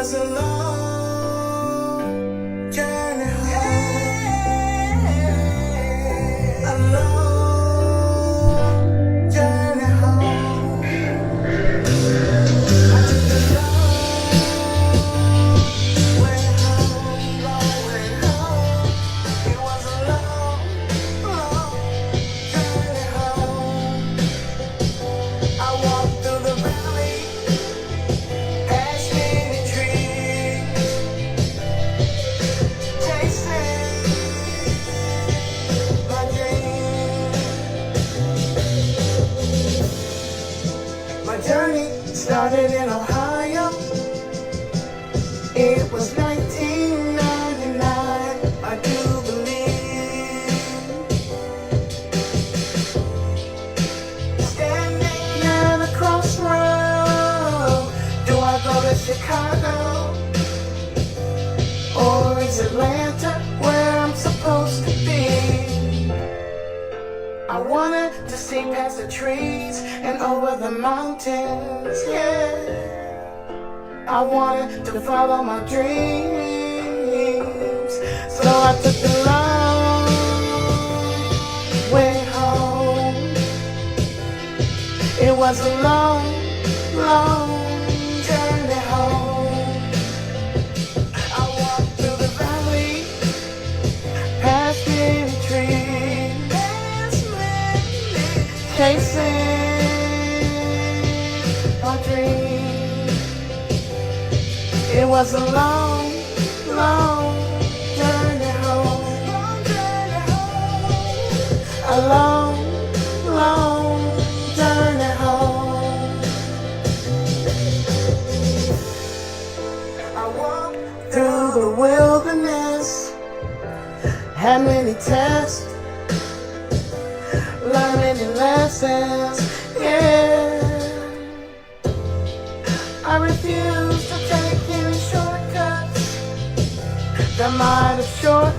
was a long journey home. A long journey home. I took the long way home, long way home. It was a long, long journey home. I walked through the valley, past many trees, chasing my dreams. My journey started in Ohio. It was 1999, I do believe. Standing at a crossroad, do I go to Chicago? Or is Atlanta where I'm supposed to be? I wanted to see past the trees and over the mountains, yeah. I wanted to follow my dreams. So I took the long way home. It was a long, long journey home. I walked through the valley, past many trees, chasing my dreams. It was a long, long journey home. A long, long journey home. I walked through the wilderness, had many tests, learned many lessons, yeah. I refused to take any shortcuts that might have shortened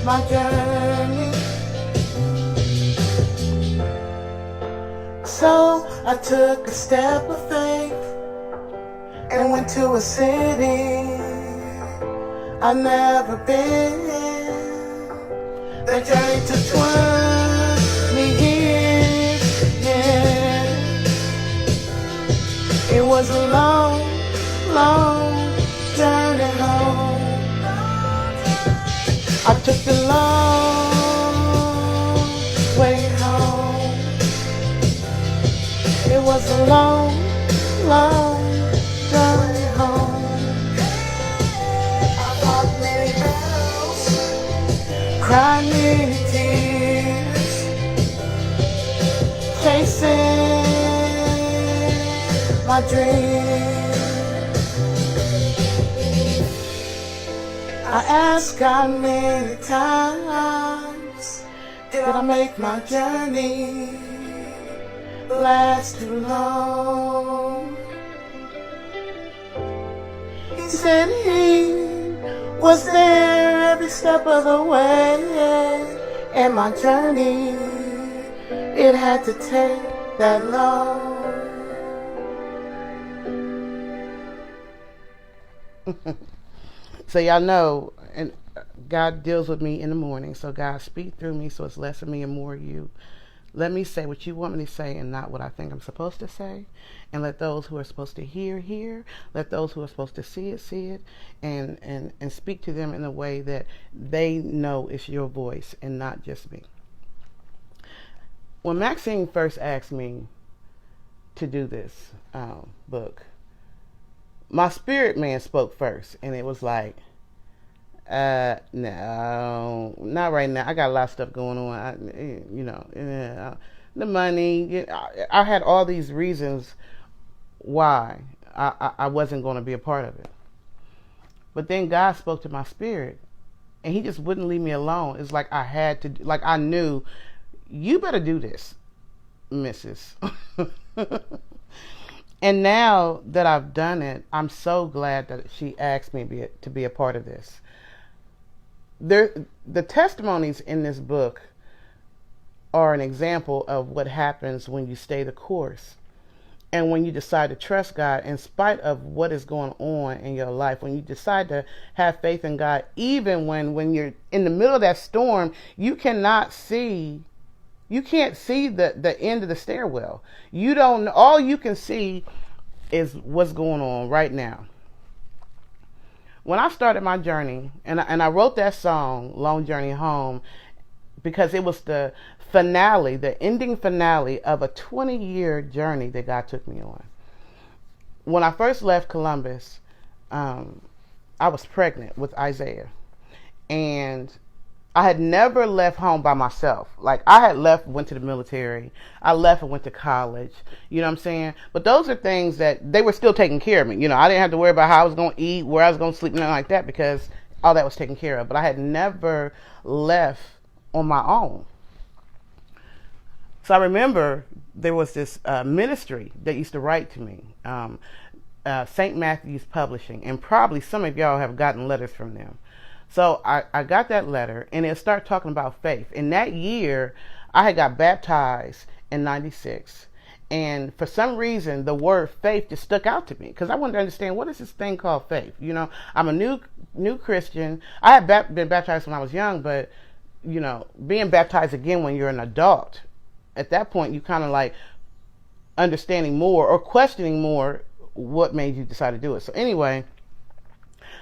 my journey. So I took a step of faith and went to a city I've never been. The journey took 20 years, yeah. It was a long, long journey home. I took the long way home. It was a long, long journey home. I fought many battles, cried many tears, chasing my dreams. I asked God many times, did I make my journey last too long? He said he was there every step of the way, and my journey, it had to take that long. So y'all know, and God deals with me in the morning, so God speak through me, so it's less of me and more of you. Let me say what you want me to say and not what I think I'm supposed to say. And let those who are supposed to hear, hear. Let those who are supposed to see it, and speak to them in a way that they know it's your voice and not just me. When Maxine first asked me to do this book, my spirit man spoke first, and it was like, no, not right now. I got a lot of stuff going on. The money. I had all these reasons why I wasn't going to be a part of it. But then God spoke to my spirit, and He just wouldn't leave me alone. It's like I had to, like I knew, you better do this, Mrs. And now that I've done it, I'm so glad that she asked me to be a part of this. The testimonies in this book are an example of what happens when you stay the course. And when you decide to trust God in spite of what is going on in your life, when you decide to have faith in God, even when you're in the middle of that storm, you can't see the end of the stairwell. You don't, all you can see is what's going on right now. When I started my journey, and I wrote that song, Long Journey Home, because it was the finale, the ending finale of a 20-year journey that God took me on. When I first left Columbus, I was pregnant with Isaiah. And I had never left home by myself. Like, I had left, went to the military. I left and went to college. You know what I'm saying? But those are things that they were still taking care of me. You know, I didn't have to worry about how I was going to eat, where I was going to sleep, nothing like that, because all that was taken care of. But I had never left on my own. So I remember there was this ministry that used to write to me, St. Matthew's Publishing, and probably some of y'all have gotten letters from them. So I got that letter, and it started talking about faith. In that year, I had got baptized in 96. And for some reason, the word faith just stuck out to me, because I wanted to understand, what is this thing called faith? You know, I'm a new Christian. I had been baptized when I was young, but, you know, being baptized again when you're an adult, at that point, you kind of like understanding more or questioning more what made you decide to do it. So anyway,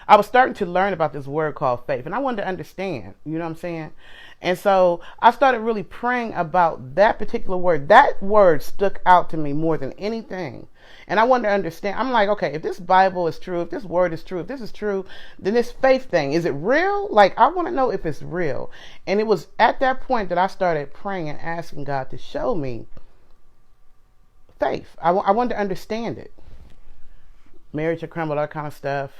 I was starting to learn about this word called faith, and I wanted to understand, you know what I'm saying? And so I started really praying about that particular word. That word stuck out to me more than anything. And I wanted to understand. I'm like, okay, if this Bible is true, if this word is true, if this is true, then this faith thing, is it real? Like, I want to know if it's real. And it was at that point that I started praying and asking God to show me faith. I wanted to understand it. Marriage had crumbled, all that kind of stuff.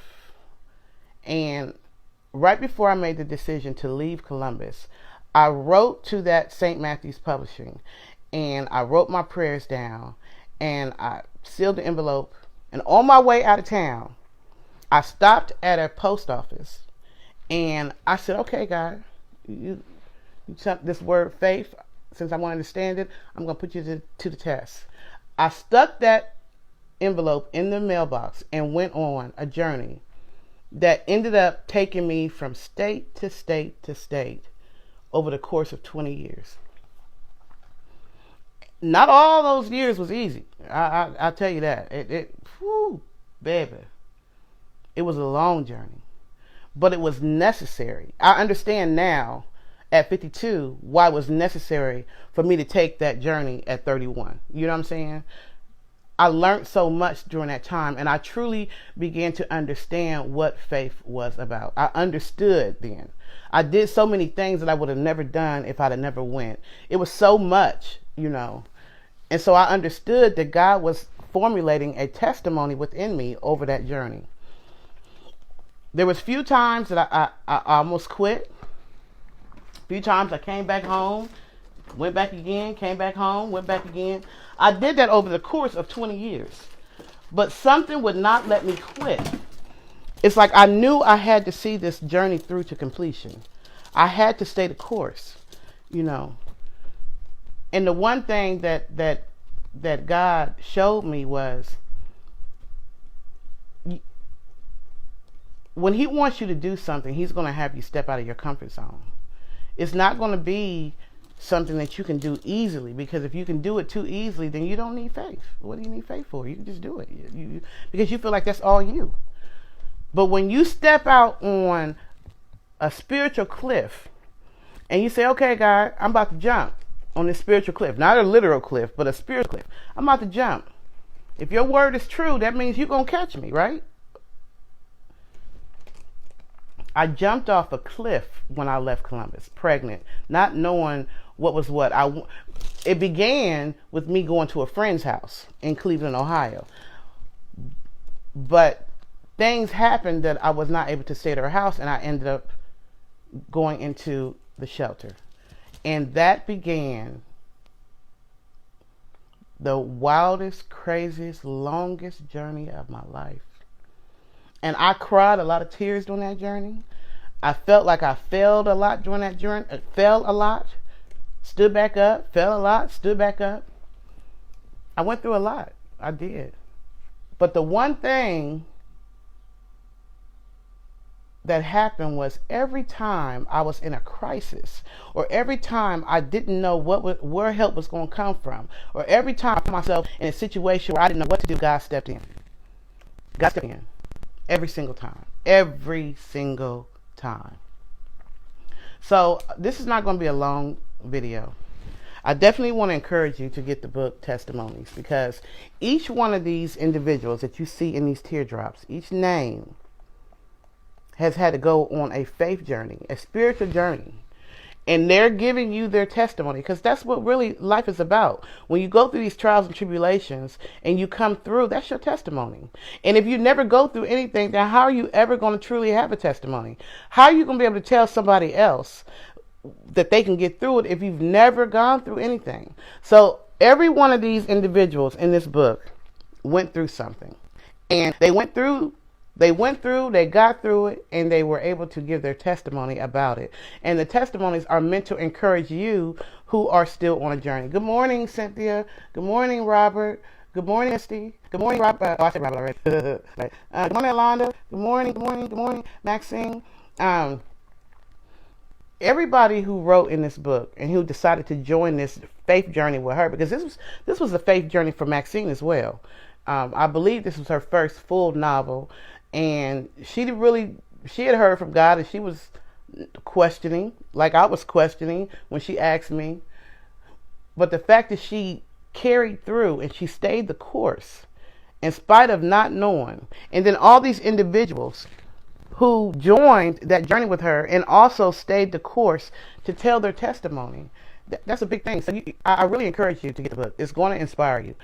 And right before I made the decision to leave Columbus, I wrote to that St. Matthew's Publishing, and I wrote my prayers down, and I sealed the envelope. And on my way out of town, I stopped at a post office, and I said, okay, God, you took this word faith. Since I want to understand it, I'm going to put you to the test. I stuck that envelope in the mailbox and went on a journey that ended up taking me from state to state to state over the course of 20 years. Not all those years was easy. I'll tell you that. Whew, baby. It was a long journey, but it was necessary. I understand now at 52 why it was necessary for me to take that journey at 31. You know what I'm saying? I learned so much during that time, and I truly began to understand what faith was about. I understood then. I did so many things that I would have never done if I'd have never went. It was so much, you know. And so I understood that God was formulating a testimony within me over that journey. There was few times that I almost quit. Few times I came back home, went back again, came back home, went back again. I did that over the course of 20 years. But something would not let me quit. It's like I knew I had to see this journey through to completion. I had to stay the course, you know. And the one thing that God showed me was, when he wants you to do something, he's going to have you step out of your comfort zone. It's not going to be something that you can do easily, because if you can do it too easily, then you don't need faith. What do you need faith for? You can just do it because you feel like that's all you. But when you step out on a spiritual cliff and you say, okay, God, I'm about to jump on this spiritual cliff, not a literal cliff, but a spiritual cliff. I'm about to jump. If your word is true, that means you're going to catch me, right? I jumped off a cliff when I left Columbus, pregnant, not knowing what was what. It began with me going to a friend's house in Cleveland, Ohio. But things happened that I was not able to stay at her house, and I ended up going into the shelter. And that began the wildest, craziest, longest journey of my life. And I cried a lot of tears during that journey. I felt like I failed a lot during that journey. Fell a lot, stood back up, fell a lot, stood back up. I went through a lot. I did. But the one thing that happened was every time I was in a crisis, or every time I didn't know where help was going to come from, or every time I found myself in a situation where I didn't know what to do, God stepped in. God stepped in. Every single time. Every single time. So this is not going to be a long video. I definitely want to encourage you to get the book Testimonies, because each one of these individuals that you see in these teardrops, each name has had to go on a faith journey, a spiritual journey. And they're giving you their testimony, because that's what really life is about. When you go through these trials and tribulations and you come through, that's your testimony. And if you never go through anything, then how are you ever going to truly have a testimony? How are you going to be able to tell somebody else that they can get through it if you've never gone through anything? So every one of these individuals in this book went through something. And they got through it, and they were able to give their testimony about it. And the testimonies are meant to encourage you who are still on a journey. Good morning, Cynthia. Good morning, Robert. Good morning, Misty. Good morning, Robert. Oh, I said Robert already. Right. Good morning, Alonda. Good morning, Maxine. Everybody who wrote in this book and who decided to join this faith journey with her, because this was a faith journey for Maxine as well. I believe this was her first full novel, and she had heard from God, and she was questioning, like I was questioning when she asked me. But the fact that she carried through and she stayed the course in spite of not knowing, and then all these individuals who joined that journey with her and also stayed the course to tell their testimony, that's a big thing. So I really encourage you to get the book. It's going to inspire you.